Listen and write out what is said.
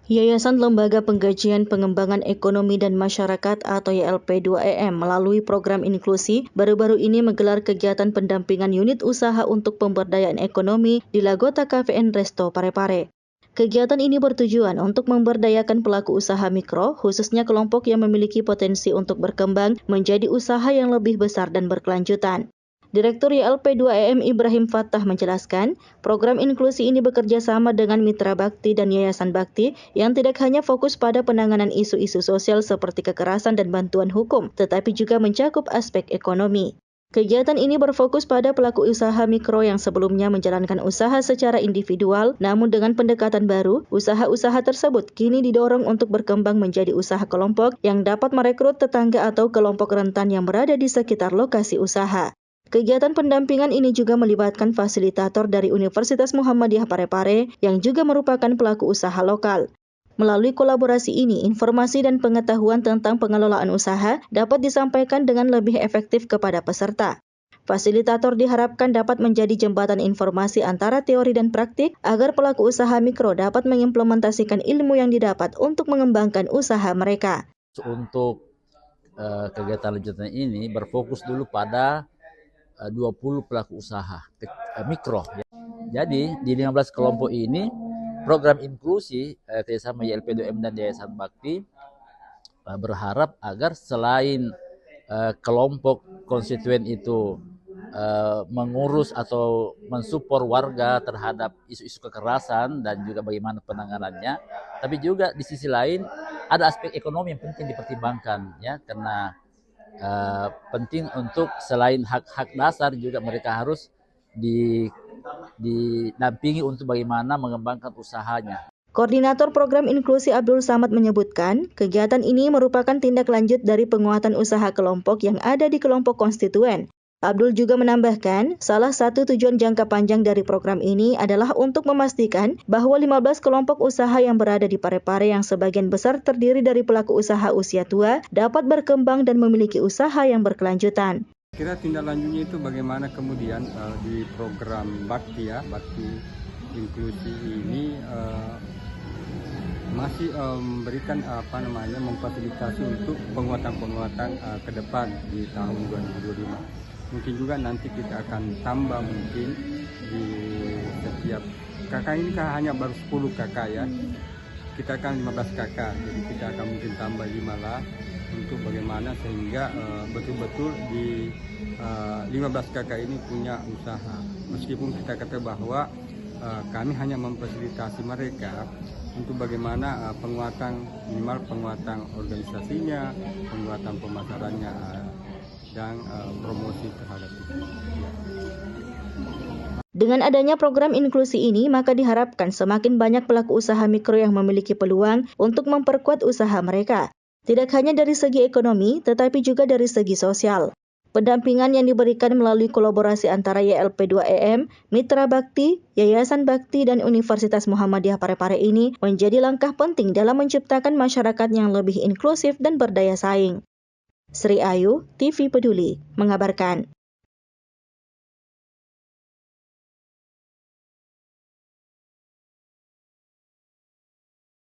Yayasan Lembaga Pengkajian Pengembangan Ekonomi dan Masyarakat atau YLP2EM melalui program inklusi baru-baru ini menggelar kegiatan pendampingan unit usaha untuk pemberdayaan ekonomi di Lagota KVN Resto Parepare. Kegiatan ini bertujuan untuk memberdayakan pelaku usaha mikro, khususnya kelompok yang memiliki potensi untuk berkembang menjadi usaha yang lebih besar dan berkelanjutan. Direktur YLP2EM Ibrahim Fattah menjelaskan, program inklusi ini bekerja sama dengan Mitra Bakti dan Yayasan Bakti yang tidak hanya fokus pada penanganan isu-isu sosial seperti kekerasan dan bantuan hukum, tetapi juga mencakup aspek ekonomi. Kegiatan ini berfokus pada pelaku usaha mikro yang sebelumnya menjalankan usaha secara individual, namun dengan pendekatan baru, usaha-usaha tersebut kini didorong untuk berkembang menjadi usaha kelompok yang dapat merekrut tetangga atau kelompok rentan yang berada di sekitar lokasi usaha. Kegiatan pendampingan ini juga melibatkan fasilitator dari Universitas Muhammadiyah Parepare yang juga merupakan pelaku usaha lokal. Melalui kolaborasi ini, informasi dan pengetahuan tentang pengelolaan usaha dapat disampaikan dengan lebih efektif kepada peserta. Fasilitator diharapkan dapat menjadi jembatan informasi antara teori dan praktik agar pelaku usaha mikro dapat mengimplementasikan ilmu yang didapat untuk mengembangkan usaha mereka. Untuk kegiatan lanjutan ini berfokus dulu pada 20 pelaku usaha mikro. Jadi di 15 kelompok ini program inklusi kerjasama YLP2M dan Yayasan Bakti berharap agar selain kelompok konstituen itu mengurus atau mensupport warga terhadap isu-isu kekerasan dan juga bagaimana penanganannya, tapi juga di sisi lain ada aspek ekonomi yang penting dipertimbangkan ya, karena penting untuk selain hak-hak dasar juga mereka harus didampingi untuk bagaimana mengembangkan usahanya. Koordinator program inklusi Abdul Samad menyebutkan, kegiatan ini merupakan tindak lanjut dari penguatan usaha kelompok yang ada di kelompok konstituen. Abdul juga menambahkan, salah satu tujuan jangka panjang dari program ini adalah untuk memastikan bahwa 15 kelompok usaha yang berada di Parepare yang sebagian besar terdiri dari pelaku usaha usia tua dapat berkembang dan memiliki usaha yang berkelanjutan. Kira tindak lanjutnya itu bagaimana kemudian di program Bakti Bakti inklusi ini masih memberikan memfasilitasi untuk penguatan ke depan di tahun 2025. Mungkin juga nanti kita akan tambah mungkin di setiap kakak ini kan hanya baru 10 kakak ya. Kita akan 15 kakak, jadi kita akan mungkin tambah 5 lah untuk bagaimana sehingga betul-betul di 15 kakak ini punya usaha. Meskipun kita kata bahwa kami hanya memfasilitasi mereka untuk bagaimana penguatan, minimal penguatan organisasinya, penguatan pemasarannya, dan promosi terhadap itu. Dengan adanya program inklusi ini, maka diharapkan semakin banyak pelaku usaha mikro yang memiliki peluang untuk memperkuat usaha mereka. Tidak hanya dari segi ekonomi, tetapi juga dari segi sosial. Pendampingan yang diberikan melalui kolaborasi antara YLP2EM, Mitra Bakti, Yayasan Bakti, dan Universitas Muhammadiyah Parepare ini menjadi langkah penting dalam menciptakan masyarakat yang lebih inklusif dan berdaya saing. Sri Ayu, TV Peduli, mengabarkan.